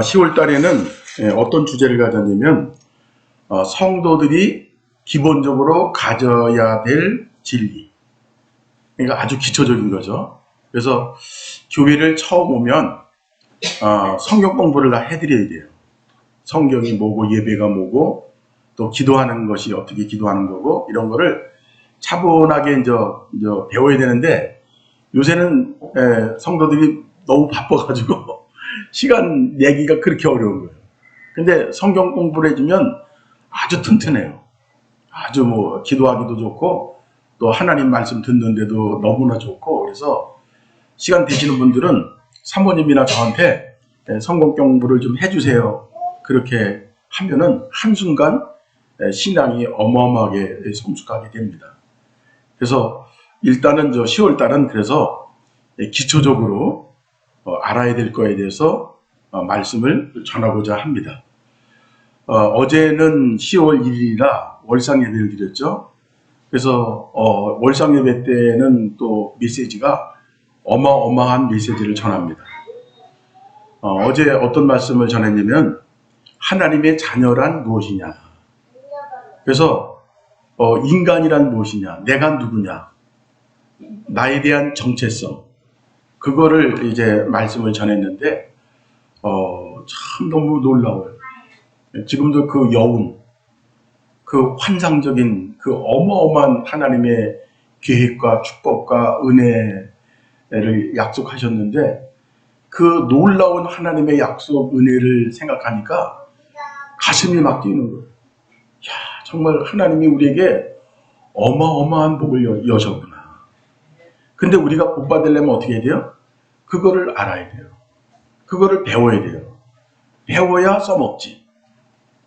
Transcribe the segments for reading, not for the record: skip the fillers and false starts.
10월 달에는 어떤 주제를 가졌냐면 성도들이 기본적으로 가져야 될 진리. 그러니까 아주 기초적인 거죠. 그래서 교회를 처음 오면 성경 공부를 다 해드려야 돼요. 성경이 뭐고 예배가 뭐고 또 기도하는 것이 어떻게 기도하는 거고 이런 거를 차분하게 이제 배워야 되는데 요새는 성도들이 너무 바빠가지고 시간 내기가 그렇게 어려운 거예요. 근데 성경 공부를 해주면 아주 튼튼해요. 아주 기도하기도 좋고 또 하나님 말씀 듣는데도 너무나 좋고, 그래서 시간 되시는 분들은 사모님이나 저한테 성경 공부를 좀 해주세요. 그렇게 하면은 한순간 신앙이 어마어마하게 성숙하게 됩니다. 그래서 일단은 10월 달은 그래서 기초적으로 알아야 될 거에 대해서 말씀을 전하고자 합니다. 어제는 10월 1일이라 월상 예배를 드렸죠. 그래서 월상 예배 때는 또 메시지가 어마어마한 메시지를 전합니다. 어제 어떤 말씀을 전했냐면 하나님의 자녀란 무엇이냐. 그래서 인간이란 무엇이냐, 내가 누구냐, 나에 대한 정체성, 그거를 이제 말씀을 전했는데 참 너무 놀라워요. 지금도 그 여운, 그 환상적인 그 어마어마한 하나님의 계획과 축복과 은혜를 약속하셨는데 그 놀라운 하나님의 약속 은혜를 생각하니까 가슴이 막 뛰는 거예요. 야, 정말 하나님이 우리에게 어마어마한 복을 여셨구나. 근데 우리가 복 받으려면 어떻게 해야 돼요? 그거를 알아야 돼요. 그거를 배워야 돼요. 배워야 써먹지.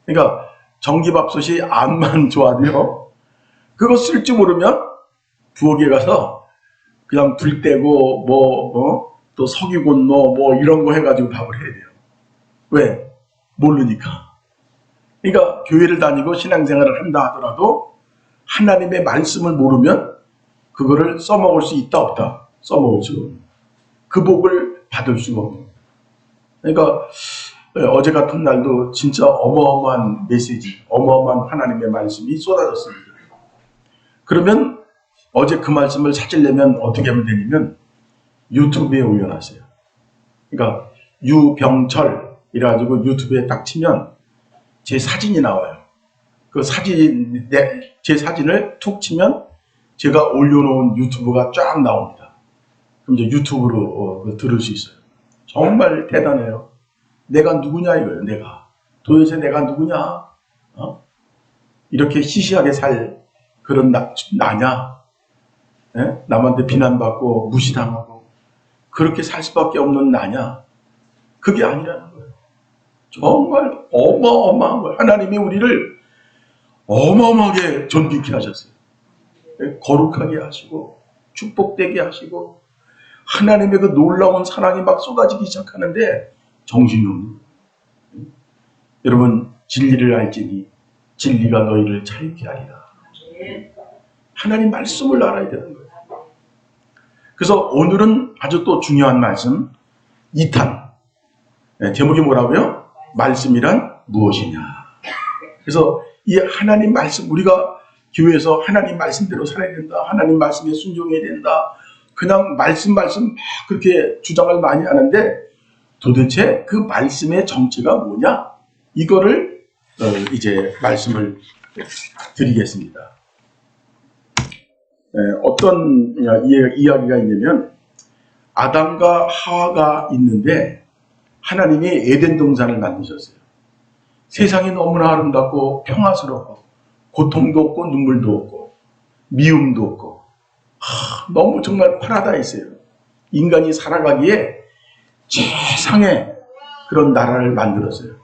그러니까 전기밥솥이 암만 좋아도요, 그거 쓸 줄 모르면 부엌에 가서 그냥 불 떼고 또 석유곤로 이런 거 해가지고 밥을 해야 돼요. 왜? 모르니까. 그러니까 교회를 다니고 신앙생활을 한다 하더라도 하나님의 말씀을 모르면 그거를 써먹을 수 있다 없다? 써먹을 수가 없는, 그 복을 받을 수가 없는. 그러니까 어제 같은 날도 진짜 어마어마한 메시지, 어마어마한 하나님의 말씀이 쏟아졌습니다. 그러면 어제 그 말씀을 찾으려면 어떻게 하면 되냐면 유튜브에 올려놨어요. 그러니까 유병철 이래가지고 유튜브에 딱 치면 제 사진이 나와요. 그 사진, 제 사진을 툭 치면 제가 올려놓은 유튜브가 쫙 나옵니다. 그럼 이제 유튜브로 들을 수 있어요. 정말 대단해요. 내가 누구냐 이거예요. 내가 도대체 내가 누구냐? 이렇게 시시하게 살 그런 나냐? 남한테 비난받고 무시당하고 그렇게 살 수밖에 없는 나냐? 그게 아니라는 거예요. 정말 어마어마한 거예요. 하나님이 우리를 어마어마하게 존귀케 하셨어요. 거룩하게 하시고 축복되게 하시고 하나님의 그 놀라운 사랑이 막 쏟아지기 시작하는데 정신이 없는 거예요. 여러분, 진리를 알지니 진리가 너희를 자유케 하리라. 하나님 말씀을 알아야 되는 거예요. 그래서 오늘은 아주 또 중요한 말씀, 2탄. 제목이 뭐라고요? 말씀이란 무엇이냐. 그래서 이 하나님 말씀, 우리가 교회에서 하나님 말씀대로 살아야 된다, 하나님 말씀에 순종해야 된다, 그냥 말씀 막 그렇게 주장을 많이 하는데 도대체 그 말씀의 정체가 뭐냐? 이거를 이제 말씀을 드리겠습니다. 어떤 이야기가 있냐면 아담과 하와가 있는데 하나님이 에덴 동산을 만드셨어요. 세상이 너무나 아름답고 평화스럽고 고통도 없고 눈물도 없고 미움도 없고 너무 정말 파라다이스예요. 인간이 살아가기에 최상의 그런 나라를 만들었어요.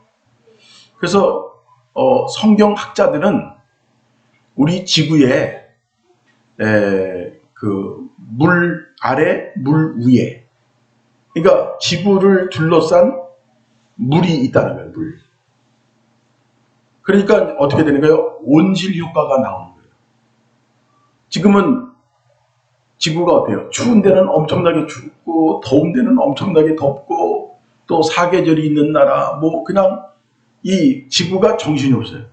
그래서 성경학자들은 우리 지구에 그 물 아래 물 위에, 그러니까 지구를 둘러싼 물이 있다는 거예요. 물. 그러니까 어떻게 되는 거예요? 온실 효과가 나오는 거예요. 지금은 지구가 어때요? 추운 데는 엄청나게 춥고 더운 데는 엄청나게 덥고 또 사계절이 있는 나라, 뭐 그냥 이 지구가 정신이 없어요.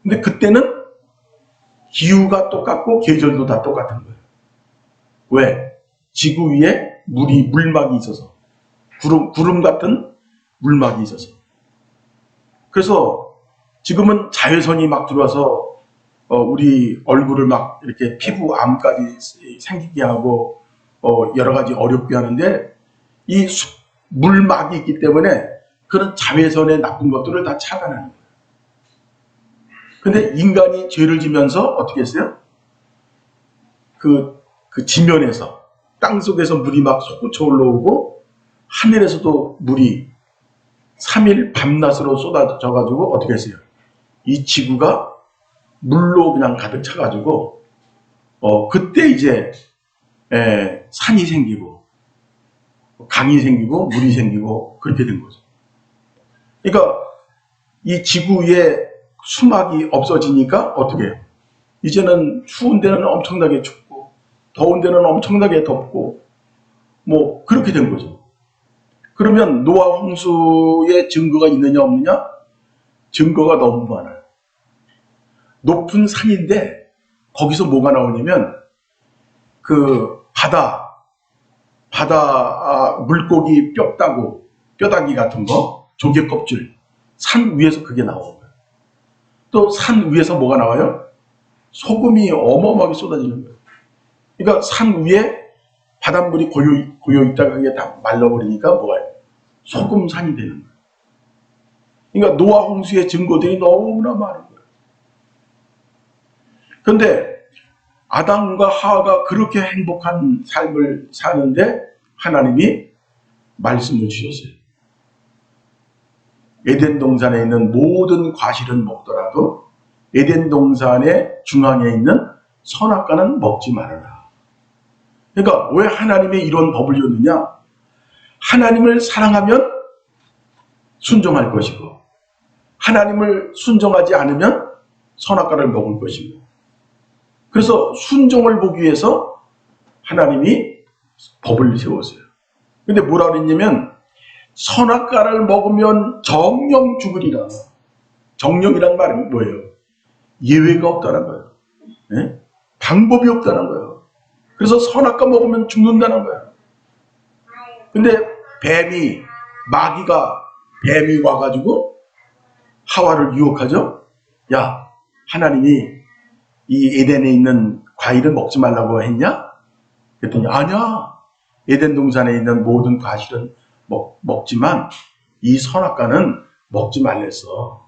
근데 그때는 기후가 똑같고 계절도 다 똑같은 거예요. 왜? 지구 위에 물막이 있어서, 구름 같은 물막이 있어서. 그래서 지금은 자외선이 막 들어와서 우리 얼굴을 막 이렇게 피부암까지 생기게 하고 여러 가지 어렵게 하는데, 이 물막이 있기 때문에 그런 자외선의 나쁜 것들을 다 차단하는 거예요. 근데 인간이 죄를 지면서 어떻게 했어요? 그 지면에서, 땅 속에서 물이 막 솟구쳐 올라오고 하늘에서도 물이 3일 밤낮으로 쏟아져가지고 어떻게 했어요? 이 지구가 물로 그냥 가득 차가지고 그때 이제 산이 생기고 강이 생기고 물이 생기고 그렇게 된 거죠. 그러니까 이 지구 위에 수막이 없어지니까 어떻게 해요? 이제는 추운 데는 엄청나게 춥고 더운 데는 엄청나게 덥고 뭐 그렇게 된 거죠. 그러면 노아 홍수의 증거가 있느냐 없느냐? 증거가 너무 많아요. 높은 산인데 거기서 뭐가 나오냐면 그 바다 물고기 뼈다귀 같은 거, 조개 껍질, 산 위에서 그게 나오는 거예요. 또 산 위에서 뭐가 나와요? 소금이 어마어마하게 쏟아지는 거예요. 그러니까 산 위에 바닷물이 고여 있다가 그게 다 말라버리니까 뭐예요? 소금산이 되는 거예요. 그러니까 노아 홍수의 증거들이 너무나 많은 거예요. 그런데 아담과 하와가 그렇게 행복한 삶을 사는데 하나님이 말씀을 주셨어요. 에덴 동산에 있는 모든 과실은 먹더라도 에덴 동산의 중앙에 있는 선악과는 먹지 말아라. 그러니까 왜 하나님이 이런 법을 줬느냐? 하나님을 사랑하면 순종할 것이고 하나님을 순종하지 않으면 선악과를 먹을 것이고, 그래서 순종을 보기 위해서 하나님이 법을 세웠어요. 근데 뭐라 그랬냐면 선악과를 먹으면 정령 죽으리라. 정령이란 말은 뭐예요? 예외가 없다는 거예요. 네? 방법이 없다는 거예요. 그래서 선악과 먹으면 죽는다는 거예요. 근데 뱀이 와가지고 하와를 유혹하죠. 야, 하나님이 이 에덴에 있는 과일을 먹지 말라고 했냐? 그랬더니 아니야. 에덴 동산에 있는 모든 과실은 먹지만 이 선악과는 먹지 말랬어.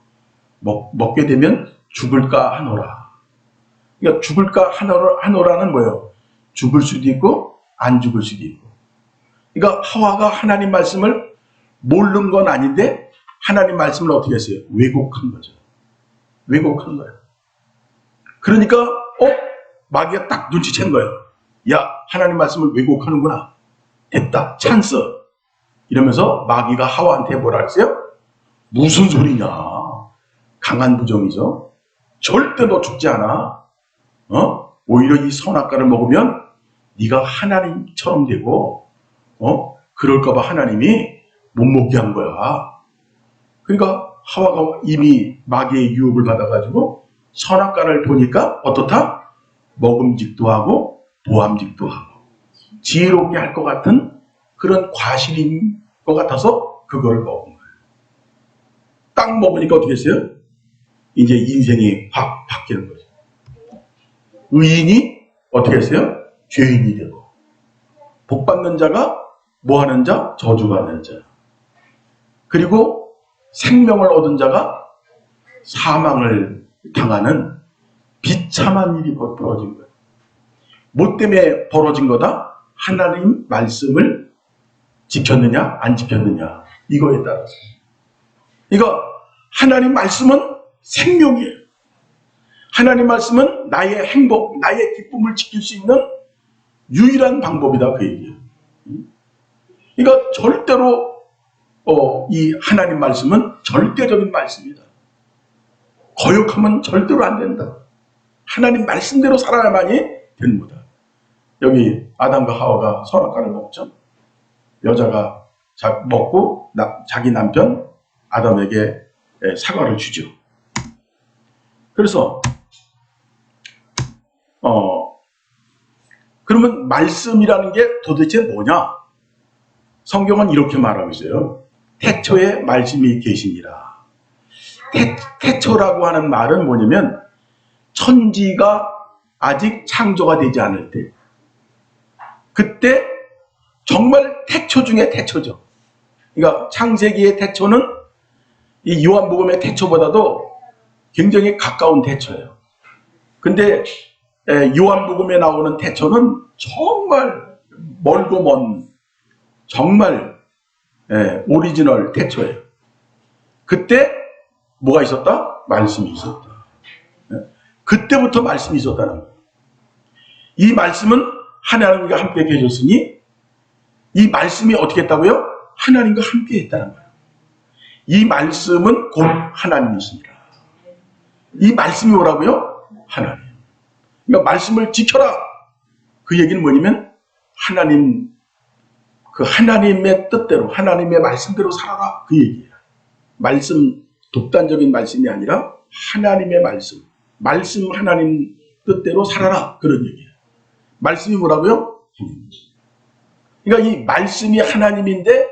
먹게 되면 죽을까 하노라. 그러니까 죽을까 하노라는 뭐예요? 죽을 수도 있고 안 죽을 수도 있고. 그러니까 하와가 하나님 말씀을 모르는 건 아닌데 하나님 말씀을 어떻게 했어요? 왜곡한 거죠. 왜곡한 거예요. 그러니까 마귀가 딱 눈치챈 거예요. 야, 하나님 말씀을 왜곡하는구나. 됐다. 찬스. 이러면서 마귀가 하와한테 뭐라 했어요? 무슨 소리냐. 강한 부정이죠. 절대 너 죽지 않아. 오히려 이 선악과를 먹으면 네가 하나님처럼 되고 그럴까 봐 하나님이 못 먹게 한 거야. 그러니까 하와가 이미 마귀의 유혹을 받아가지고 선악과를 보니까 어떻다? 먹음직도 하고 보암직도 하고 지혜롭게 할 것 같은 그런 과실인 것 같아서 그거를 먹은 거예요. 딱 먹으니까 어떻게 했어요? 이제 인생이 확 바뀌는 거죠. 의인이 어떻게 했어요? 죄인이 되고, 복 받는 자가 뭐 하는 자? 저주받는 자. 그리고 생명을 얻은 자가 사망을 당하는 비참한 일이 벌어진 거예요. 뭐 때문에 벌어진 거다? 하나님 말씀을 지켰느냐 안 지켰느냐 이거에 따라서. 그러니까 하나님 말씀은 생명이에요. 하나님 말씀은 나의 행복, 나의 기쁨을 지킬 수 있는 유일한 방법이다, 그 얘기예요. 그러니까 절대로 이 하나님 말씀은 절대적인 말씀이다. 거역하면 절대로 안 된다. 하나님 말씀대로 살아야만이 되는 거다. 여기 아담과 하와가 선악과를 먹죠. 여자가 먹고 자기 남편 아담에게 사과를 주죠. 그래서 그러면 말씀이라는 게 도대체 뭐냐? 성경은 이렇게 말하고 있어요. 태초에 말씀이 계시니라. 태초라고 하는 말은 뭐냐면 천지가 아직 창조가 되지 않을 때, 그때 정말 태초 중에 태초죠. 그러니까 창세기의 태초는 이 요한복음의 태초보다도 굉장히 가까운 태초예요. 근데 요한복음에 나오는 태초는 정말 멀고 먼 정말 오리지널 태초예요. 그때 뭐가 있었다? 말씀이 있었다. 그때부터 말씀이 있었다는 거예요. 이 말씀은 하나님과 함께 계셨으니 이 말씀이 어떻게 했다고요? 하나님과 함께 했다는 거예요. 이 말씀은 곧 하나님이시니라. 이 말씀이 뭐라고요? 하나님. 그러니까 말씀을 지켜라. 그 얘기는 뭐냐면 하나님의 뜻대로, 하나님의 말씀대로 살아라. 그 얘기예요. 말씀, 독단적인 말씀이 아니라 하나님의 말씀 하나님 뜻대로 살아라. 그런 얘기예요. 말씀이 뭐라고요? 그러니까 이 말씀이 하나님인데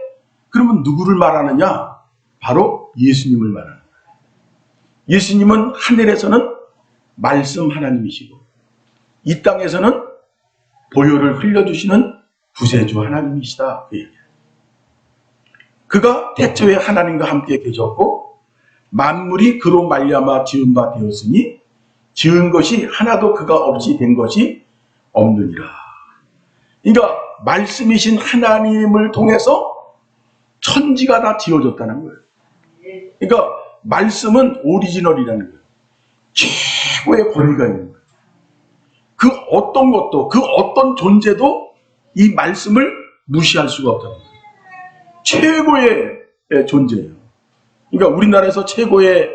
그러면 누구를 말하느냐? 바로 예수님을 말하는 거예요. 예수님은 하늘에서는 말씀 하나님이시고 이 땅에서는 보혈을 흘려주시는 구세주 하나님이시다. 그 얘기예요. 그가 태초에 하나님과 함께 계셨고 만물이 그로 말미암아 지은 바 되었으니 지은 것이 하나도 그가 없이 된 것이 없느니라. 그러니까 말씀이신 하나님을 통해서 천지가 다 지어졌다는 거예요. 그러니까 말씀은 오리지널이라는 거예요. 최고의 권위가 있는 거예요. 그 어떤 것도, 그 어떤 존재도 이 말씀을 무시할 수가 없다는 거예요. 최고의 존재예요. 그러니까 우리나라에서 최고의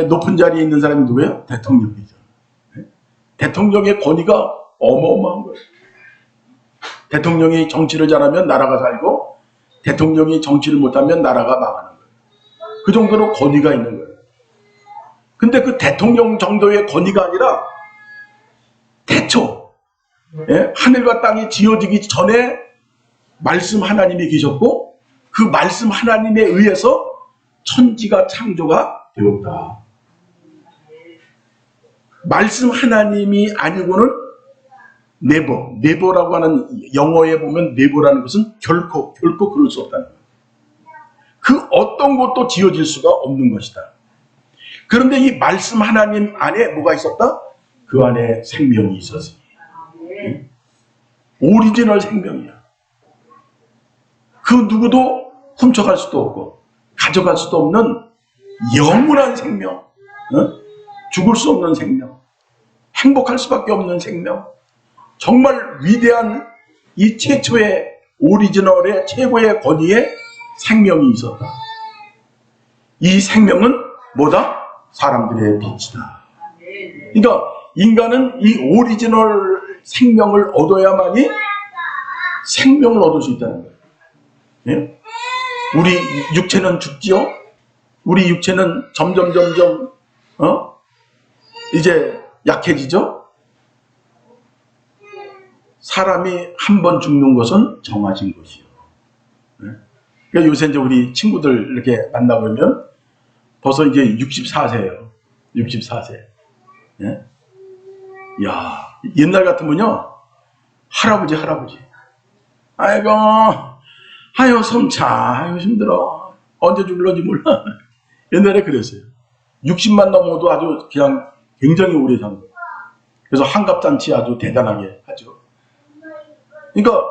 높은 자리에 있는 사람이 누구예요? 대통령이죠. 대통령의 권위가 어마어마한 거예요. 대통령이 정치를 잘하면 나라가 살고 대통령이 정치를 못하면 나라가 망하는 거예요. 그 정도로 권위가 있는 거예요. 근데 그 대통령 정도의 권위가 아니라 태초, 하늘과 땅이 지어지기 전에 말씀 하나님이 계셨고 그 말씀 하나님에 의해서 천지가 창조가 되었다. 말씀 하나님이 아니고는 never라고 하는 영어에 보면 never라는 것은 결코 그럴 수 없다는 거예요. 그 어떤 것도 지어질 수가 없는 것이다. 그런데 이 말씀 하나님 안에 뭐가 있었다? 그 안에 생명이 있었으니. 오리지널 생명이야. 그 누구도 훔쳐갈 수도 없고 가져갈 수도 없는 영원한 생명, 죽을 수 없는 생명, 행복할 수밖에 없는 생명, 정말 위대한 이 최초의 오리지널의 최고의 권위의 생명이 있었다. 이 생명은 뭐다? 사람들의 빛이다. 그러니까 인간은 이 오리지널 생명을 얻어야만이 생명을 얻을 수 있다는 거예요. 네? 우리 육체는 죽지요? 우리 육체는 점점 이제 약해지죠? 사람이 한 번 죽는 것은 정해진 것이요. 네? 그러니까 요새 이제 우리 친구들 이렇게 만나보면 벌써 이제 64세예요. 64세. 예? 야, 옛날 같으면요. 할아버지. 아유, 섬차. 아유, 힘들어. 언제 죽을런지 몰라. 옛날에 그랬어요. 60만 넘어도 아주 그냥 굉장히 오래 산 거예요. 그래서 한갑잔치 아주 대단하게 하죠. 그러니까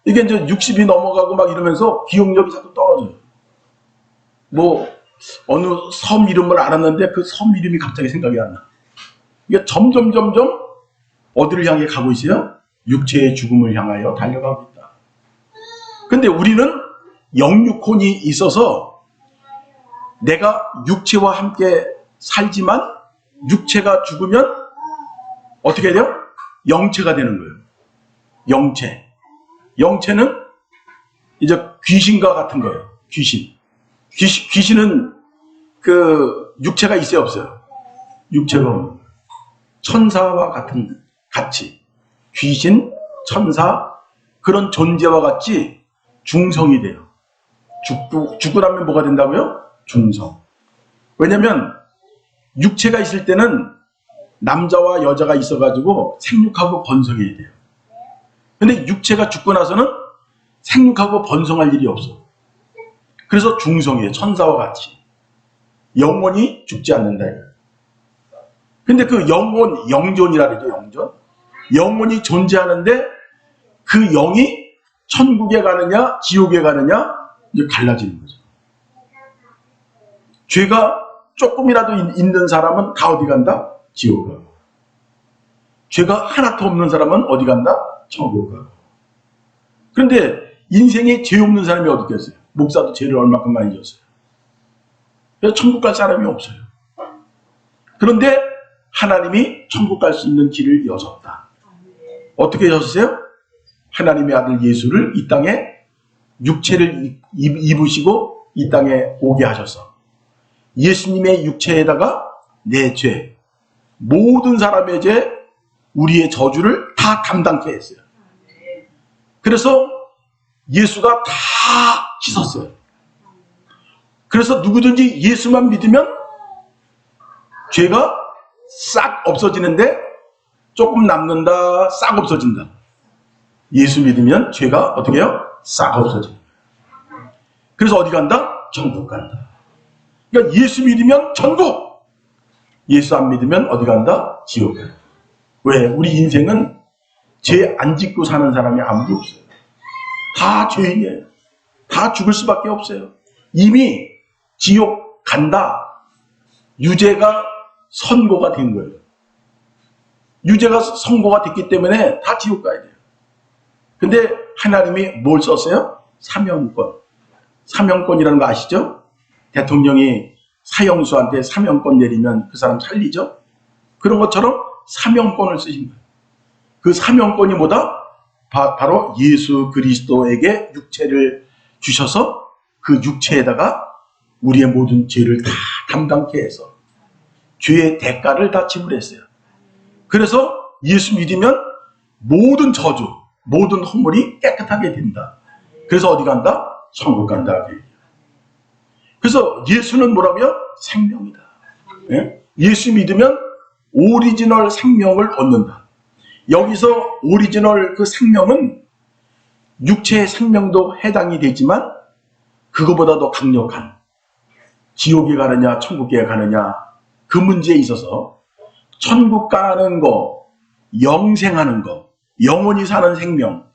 이게 이제 60이 넘어가고 막 이러면서 기억력이 자꾸 떨어져요. 뭐 어느 섬 이름을 알았는데 그 섬 이름이 갑자기 생각이 안 나. 이게 점점 어디를 향해 가고 있어요? 육체의 죽음을 향하여 달려가고 있다. 근데 우리는 영육혼이 있어서 내가 육체와 함께 살지만 육체가 죽으면 어떻게 돼요? 영체가 되는 거예요. 영체는 이제 귀신과 같은 거예요. 귀신은 그 육체가 있어요, 없어요? 육체가 없는 거예요. 천사와 같이 귀신, 천사 그런 존재와 같이 중성이 돼요. 죽고 나면 뭐가 된다고요? 중성. 왜냐면 육체가 있을 때는 남자와 여자가 있어가지고 생육하고 번성해야 돼요. 근데 육체가 죽고 나서는 생육하고 번성할 일이 없어. 그래서 중성이에요. 천사와 같이. 영원히 죽지 않는다. 근데 그 영혼, 영존이라 그러죠. 영존. 영혼이 존재하는데 그 영이 천국에 가느냐 지옥에 가느냐 이제 갈라지는 거죠. 죄가 조금이라도 있는 사람은 다 어디 간다? 지옥 가고. 죄가 하나도 없는 사람은 어디 간다? 천국 가고. 그런데 인생에 죄 없는 사람이 어디 있겠어요? 목사도 죄를 얼마큼 많이 졌어요. 그래서 천국 갈 사람이 없어요. 그런데 하나님이 천국 갈 수 있는 길을 여셨다. 어떻게 여셨어요? 하나님의 아들 예수를 이 땅에 육체를 입으시고 이 땅에 오게 하셔서 예수님의 육체에다가 내 죄, 모든 사람의 죄, 우리의 저주를 다 담당케 했어요. 그래서 예수가 다 씻었어요. 그래서 누구든지 예수만 믿으면 죄가 싹 없어지는데 조금 남는다, 싹 없어진다. 예수 믿으면 죄가 어떻게 해요? 싹 없어져요. 그래서 어디 간다? 천국 간다. 그러니까 예수 믿으면 천국, 예수 안 믿으면 어디 간다? 지옥 간다. 왜? 우리 인생은 죄 안 짓고 사는 사람이 아무도 없어요. 다 죄인이에요. 다 죽을 수밖에 없어요. 이미 지옥 간다. 유죄가 선고가 된 거예요. 유죄가 선고가 됐기 때문에 다 지옥 가야 돼요. 근데 하나님이 뭘 썼어요? 사명권. 사명권이라는 거 아시죠? 대통령이 사형수한테 사명권 내리면 그 사람 살리죠? 그런 것처럼 사명권을 쓰신 거예요. 그 사명권이 뭐다? 바로 예수 그리스도에게 육체를 주셔서 그 육체에다가 우리의 모든 죄를 다 담당케 해서 죄의 대가를 다 지불했어요. 그래서 예수 믿으면 모든 저주, 모든 허물이 깨끗하게 된다. 그래서 어디 간다? 천국 간다. 그래서 예수는 뭐라고요? 생명이다. 예? 예수 믿으면 오리지널 생명을 얻는다. 여기서 오리지널 그 생명은 육체의 생명도 해당이 되지만 그거보다 더 강력한 지옥에 가느냐 천국에 가느냐 그 문제에 있어서 천국 가는 거, 영생하는 거, 영원히 사는 생명,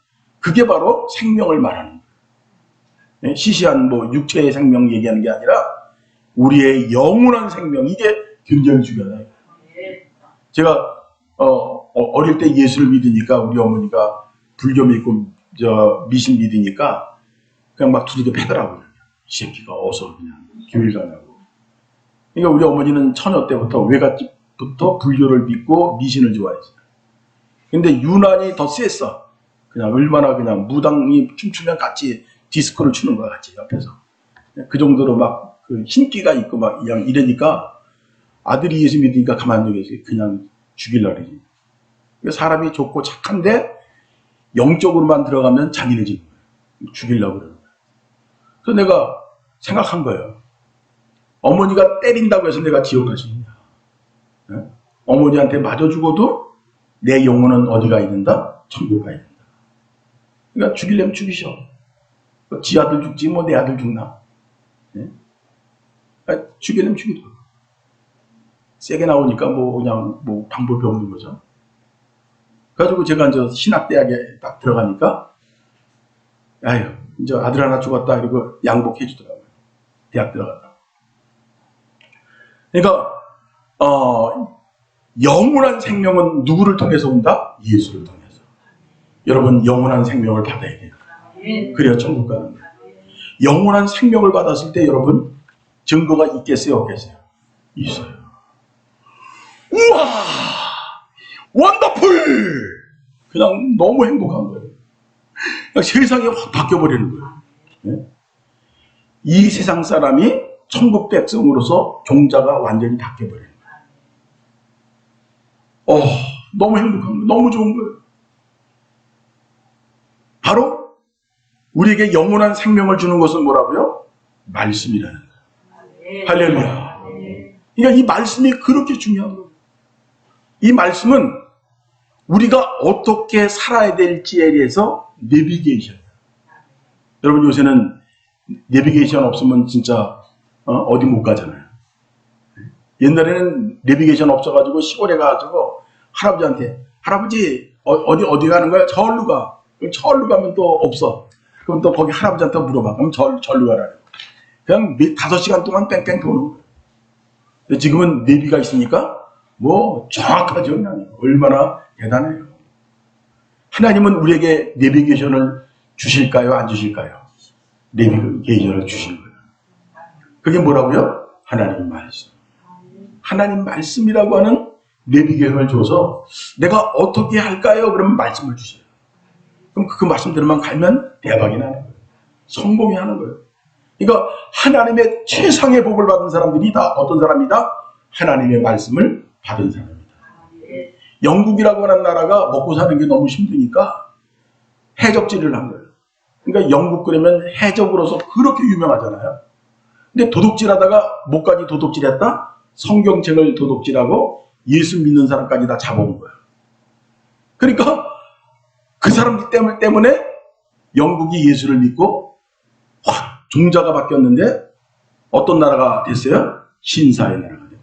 그게 바로 생명을 말하는 거예요. 시시한 뭐 육체의 생명 얘기하는 게 아니라 우리의 영원한 생명, 이게 굉장히 중요해요. 제가 어릴 때 예수를 믿으니까 우리 어머니가 불교 믿고 미신 믿으니까 그냥 막 두들겨 패더라고요. 이 새끼가 어서 그냥 교회 가냐고. 그러니까 우리 어머니는 처녀 때부터 외갓집부터 불교를 믿고 미신을 좋아했어요. 근데 유난히 더 셌어. 그냥 얼마나 그냥 무당이 춤추면 같이 디스코를 추는 거야, 같이 옆에서. 그 정도로 막 그 힘기가 있고 막 이러니까 아들이 예수 믿으니까 가만히 계시 그냥 죽이려고 그러지. 그러니까 사람이 좋고 착한데 영적으로만 들어가면 잔인해지는 거예요. 죽이려고 그러는 거예요. 그래서 내가 생각한 거예요. 어머니가 때린다고 해서 내가 지옥 갈 수 있냐. 네? 어머니한테 맞아 죽어도 내 영혼은 어디가 있는다? 천국 가야 된다. 그러니까 죽이려면 죽이셔. 지 아들 죽지 뭐 내 아들 죽나. 네? 죽이려면 죽이더라고. 세게 나오니까 뭐 그냥 뭐 방법이 없는 거죠. 그래가지고 제가 이제 신학대학에 딱 들어가니까 아유 이제 아들 하나 죽었다 이러고 양복해 주더라고요. 대학 들어갔다. 그러니까 영원한 생명은 누구를 통해서 온다? 예수를 통해서. 여러분 영원한 생명을 받아야 돼요. 그래야 천국 가는 거예요. 영원한 생명을 받았을 때 여러분 증거가 있겠어요? 없겠어요? 있어요. 우와! 원더풀! 그냥 너무 행복한 거예요. 그냥 세상이 확 바뀌어버리는 거예요. 예? 이 세상 사람이 천국 백성으로서 종자가 완전히 바뀌어버려요. 너무 행복한 거예요. 너무 좋은 거예요. 바로 우리에게 영원한 생명을 주는 것은 뭐라고요? 말씀이라는 거예요. 할렐루야. 그러니까 이 말씀이 그렇게 중요한 거예요. 이 말씀은 우리가 어떻게 살아야 될지에 대해서 내비게이션. 여러분 요새는 내비게이션 없으면 진짜 어디 못 가잖아요. 옛날에는 내비게이션 없어가지고 시골에 가가지고 할아버지한테 할아버지 어디 가는 거야? 절로 가. 절로 가면 또 없어. 그럼 또 거기 할아버지한테 물어봐. 그럼 절로 가라. 그냥 5시간 동안 뺑뺑 도는 거예요. 근데 지금은 내비가 있으니까 뭐 정확하죠. 그냥 얼마나 대단해요. 하나님은 우리에게 내비게이션을 주실까요? 안 주실까요? 내비게이션을 주신 거예요. 그게 뭐라고요? 하나님 말씀. 하나님 말씀이라고 하는 내비게이션을 줘서 내가 어떻게 할까요? 그러면 말씀을 주세요. 그럼 그 말씀대로만 가면 대박이 나는 거예요. 성공이 하는 거예요. 그러니까 하나님의 최상의 복을 받은 사람들이 다 어떤 사람이다? 하나님의 말씀을 받은 사람입니다. 영국이라고 하는 나라가 먹고 사는 게 너무 힘드니까 해적질을 한 거예요. 그러니까 영국 그러면 해적으로서 그렇게 유명하잖아요. 근데 도둑질하다가 뭐까지 도둑질했다? 성경책을 도둑질하고 예수 믿는 사람까지 다 잡아온 거예요. 그러니까 그 사람들 때문에 영국이 예수를 믿고 확 종자가 바뀌었는데 어떤 나라가 됐어요? 신사의 나라가 된 거예요.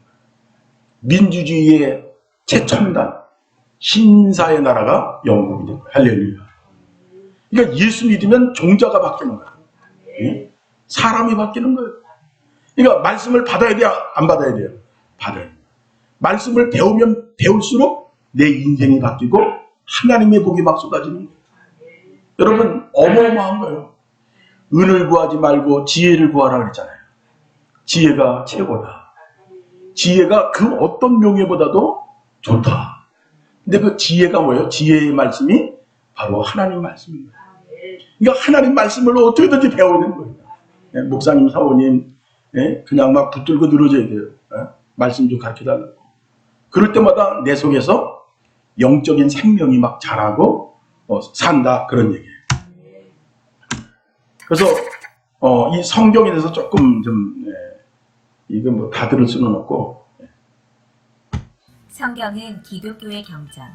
민주주의의 최첨단 신사의 나라가 영국이 된 거예요. 할렐루야. 그러니까 예수 믿으면 종자가 바뀌는 거예요. 예? 사람이 바뀌는 거예요. 그러니까 말씀을 받아야 돼요? 안 받아야 돼요? 받아야 돼요. 말씀을 배우면 배울수록 내 인생이 바뀌고 하나님의 복이 막 쏟아지는 거예요. 여러분 어마어마한 거예요. 은을 구하지 말고 지혜를 구하라 그랬잖아요. 지혜가 최고다. 지혜가 그 어떤 명예보다도 좋다. 근데 그 지혜가 뭐예요? 지혜의 말씀이 바로 하나님 말씀입니다. 그러니까 하나님 말씀을 어떻게든지 배워야 되는 거예요. 예, 목사님, 사모님, 예, 그냥 막 붙들고 늘어져야 돼요. 예, 말씀 좀 가르쳐달라고. 그럴 때마다 내 속에서 영적인 생명이 막 자라고 산다 그런 얘기예요. 그래서 이 성경에 대해서 조금 좀 이거 뭐 다 들을 수는 없고. 성경은 기독교의 경전,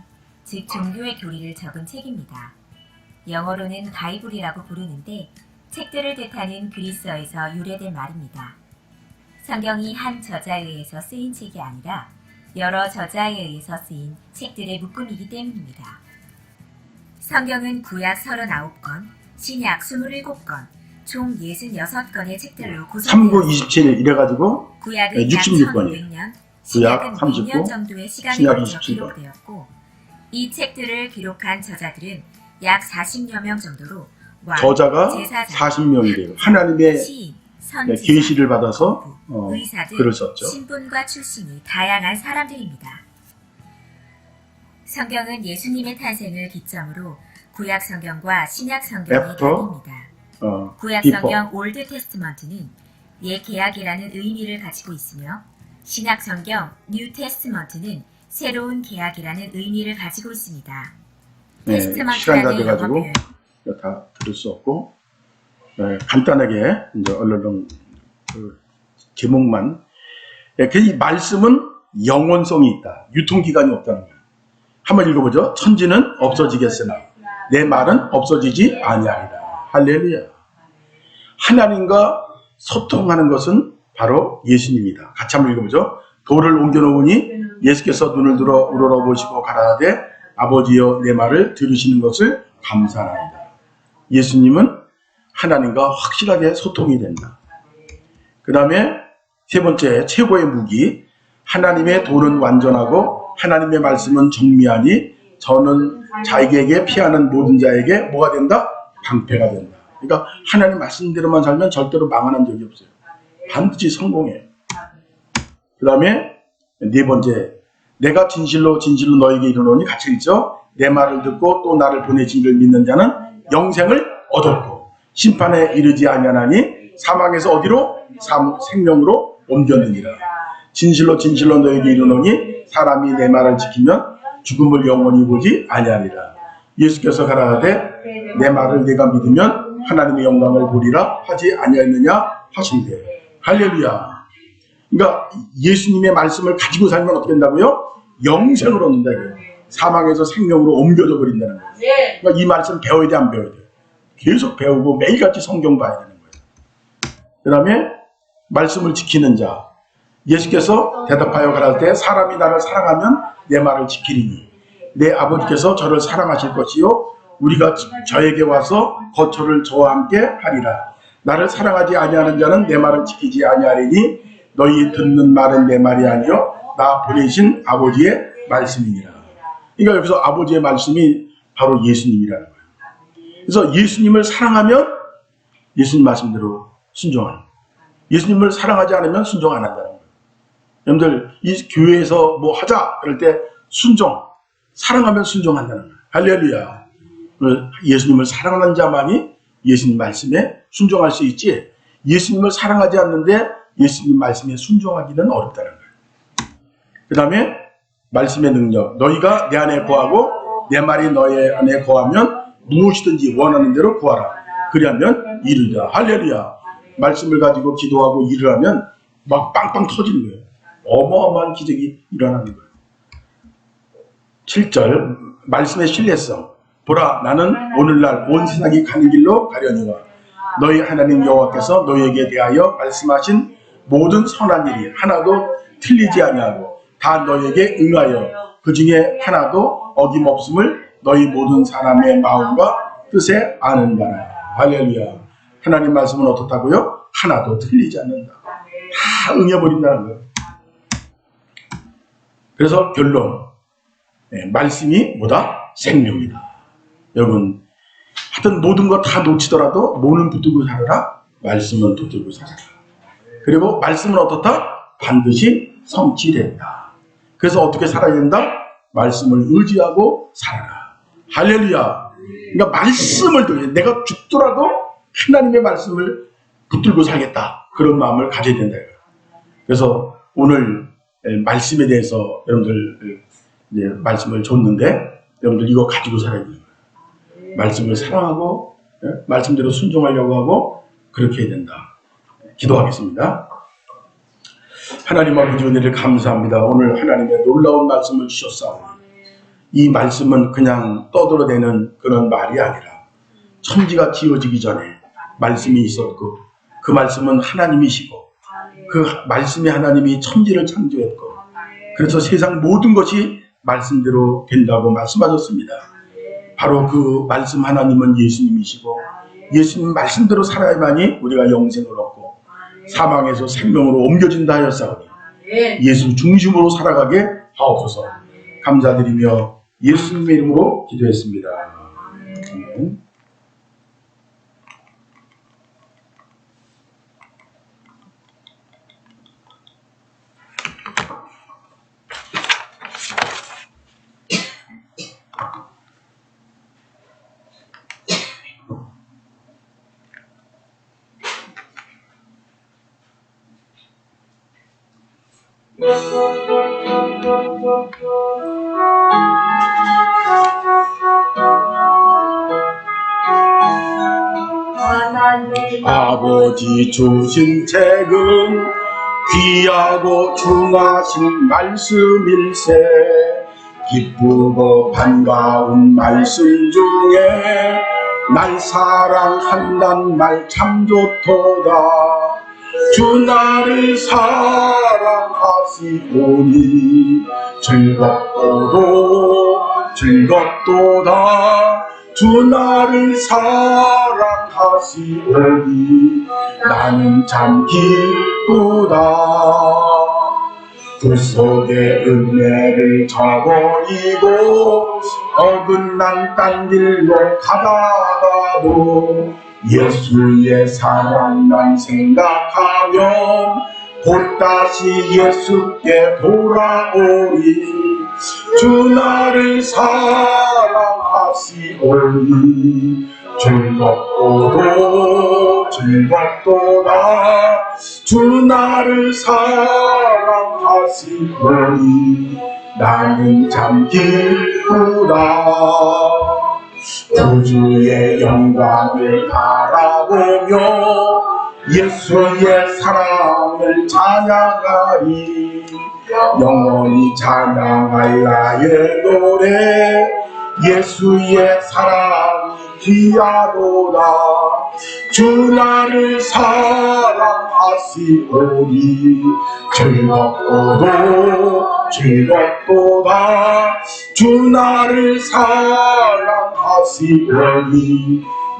즉 종교의 교리를 적은 책입니다. 영어로는 바이블이라고 부르는데 책들을 뜻하는 그리스어에서 유래된 말입니다. 성경이 한 저자에 의해서 쓰인 책이 아니라 여러 저자에 의해서 쓰인 책들의 묶음이기 때문입니다. 성경은 구약 39권, 신약 27권, 총 66권의 책들로 구성되어 3구 27 이래가지고 구약은 66권이에요. 약 1500년, 구약 신약은 39, 100년 정도의 시간이 신약 걸쳐 27권. 기록되었고 이 책들을 기록한 저자들은 약 40여 명 정도로 왕, 저자가 제사장, 40명이래요. 하나님의 시인, 선지자, 계시를 받아서 거부, 의사들, 글을 썼죠. 신분과 출신이 다양한 사람들입니다. 성경은 예수님의 탄생을 기점으로 구약 성경과 신약 성경이 After, 나뉩니다. 구약 before. 성경 올드 테스트먼트는 옛 계약이라는 의미를 가지고 있으며 신약 성경 뉴 테스트먼트는 새로운 계약이라는 의미를 가지고 있습니다. 네, 시간 테스트먼트라는 영어 가져가지고 표현, 이거 다 들을 수 없고 간단하게 이제 얼른 그 제목만. 이 말씀은 영원성이 있다. 유통기간이 없다는 거예요. 한번 읽어보죠. 천지는 없어지겠으나 내 말은 없어지지 아니하리라. 할렐루야. 하나님과 소통하는 것은 바로 예수님이다. 같이 한번 읽어보죠. 돌을 옮겨놓으니 예수께서 눈을 들어 우러러보시고 가라사대 아버지여 내 말을 들으시는 것을 감사합니다. 예수님은 하나님과 확실하게 소통이 된다. 그 다음에 세 번째 최고의 무기, 하나님의 도는 완전하고 하나님의 말씀은 정미하니 저는 자에게 피하는 모든 자에게 뭐가 된다? 방패가 된다. 그러니까 하나님 말씀대로만 살면 절대로 망하는 적이 없어요. 반드시 성공해요. 그 다음에 네 번째, 내가 진실로 너에게 이르노니 같이 읽죠. 내 말을 듣고 또 나를 보내신 이를 믿는 자는 영생을 얻었고 심판에 이르지 아니하나니 사망에서 어디로? 생명으로 옮겼느니라. 진실로 진실로 너에게 이르노니 사람이 내 말을 지키면 죽음을 영원히 보지 아니하리라. 예수께서 가라사대 내 말을 내가 믿으면 하나님의 영광을 보리라 하지 아니하였느냐 하신대. 할렐루야. 그러니까 예수님의 말씀을 가지고 살면 어떻게 된다고요? 영생을 얻는다. 사망에서 생명으로 옮겨져 버린다는 거예요. 그러니까 이 말씀 배워야 돼, 안 배워야 돼? 계속 배우고 매일같이 성경 봐야 되는 거예요. 그 다음에 말씀을 지키는 자. 예수께서 대답하여 가라사대 사람이 나를 사랑하면 내 말을 지키리니 내 아버지께서 저를 사랑하실 것이요 우리가 저에게 와서 거처를 저와 함께 하리라. 나를 사랑하지 아니하는 자는 내 말을 지키지 아니하리니 너희 듣는 말은 내 말이 아니요 나 보내신 아버지의 말씀이니라. 그러니까 여기서 아버지의 말씀이 바로 예수님이라는 거예요. 그래서 예수님을 사랑하면 예수님 말씀대로 순종하는 거예요. 예수님을 사랑하지 않으면 순종 안 한다는 거예요. 여러분들 이 교회에서 뭐 하자 그럴 때 순종, 사랑하면 순종한다는 거예요. 할렐루야. 예수님을 사랑하는 자만이 예수님 말씀에 순종할 수 있지, 예수님을 사랑하지 않는데 예수님 말씀에 순종하기는 어렵다는 거예요. 그 다음에 말씀의 능력. 너희가 내 안에 거하고 내 말이 너희 안에 거하면 무엇이든지 원하는 대로 구하라. 그리하면 이루리라. 할렐루야. 말씀을 가지고 기도하고 일을 하면 막 빵빵 터지는 거예요. 어마어마한 기적이 일어나는 거예요. 7절 말씀의 신뢰성. 보라 나는 오늘날 온 세상이 가는 길로 가려니와 너희 하나님 여호와께서 너희에게 대하여 말씀하신 모든 선한 일이 하나도 틀리지 아니하고 다 너희에게 응하여 그 중에 하나도 어김없음을 너희 모든 사람의 마음과 뜻에 아는 바라. 할렐루야. 하나님 말씀은 어떻다고요? 하나도 틀리지 않는다. 다 응해버린다는 거예요. 그래서 결론. 말씀이 뭐다? 생명이다. 여러분, 하여튼 모든 거 다 놓치더라도 뭐는 붙들고 살아라? 말씀은 붙들고 살아라. 그리고 말씀은 어떻다? 반드시 성취된다. 그래서 어떻게 살아야 된다? 말씀을 의지하고 살아라. 할렐루야. 그러니까 말씀을 들어 내가 죽더라도 하나님의 말씀을 붙들고 살겠다. 그런 마음을 가져야 된다. 그래서 오늘 말씀에 대해서 여러분들 이제 말씀을 줬는데 여러분들 이거 가지고 살아야 돼요. 말씀을 사랑하고 말씀대로 순종하려고 하고 그렇게 해야 된다. 기도하겠습니다. 하나님 아버지 은혜를 감사합니다. 오늘 하나님의 놀라운 말씀을 주셨사오니 이 말씀은 그냥 떠들어대는 그런 말이 아니라 천지가 지어지기 전에 말씀이 있었고 그 말씀은 하나님이시고 그 말씀이 하나님이 천지를 창조했고 그래서 세상 모든 것이 말씀대로 된다고 말씀하셨습니다. 바로 그 말씀 하나님은 예수님이시고 예수님 말씀대로 살아야만이 우리가 영생을 얻고 사망에서 생명으로 옮겨진다 하였사오니 예수 중심으로 살아가게 하옵소서. 감사드리며 예수님의 이름으로 기도했습니다. 아멘. 아버지 주신 책은 귀하고 중하신 말씀일세. 기쁘고 반가운 말씀 중에 날 사랑한단 말 참 좋도다. 주 나를 사랑하시오니 즐겁도다. 주 나를 사랑하시오니 나는 참 기쁘다. 그 속에 은혜를 저버리고 어긋난 딴 길로 가다가도 예수의 사랑만 생각하면 곧 다시 예수께 돌아오리. 주 나를 사랑하시오니 사랑하시오니 즐겁도다 즐겁도다 주 나를 사랑하시오니 나는 참 기쁘다 구주의 영광을 바라보며 예수의 사랑을 찬양하리 영원히 찬양할 나의 노래 예수의 사랑이 귀하도다 주 나를 사랑하시오니 즐겁도다 주 나를 사랑하시오니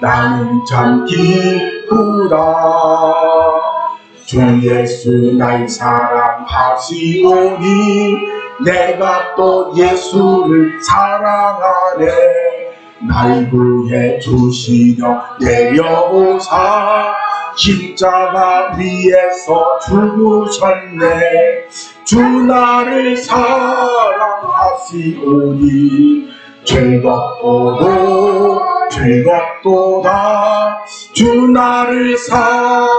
나는 참 기쁘다 주 예수 날 사랑하시오니 내가 또 예수를 사랑하네 날 구해 주시려 내려오사 십자가 위에서 죽으셨네 주 나를 사랑하시오니 즐겁도다 주 나를 사랑하시오니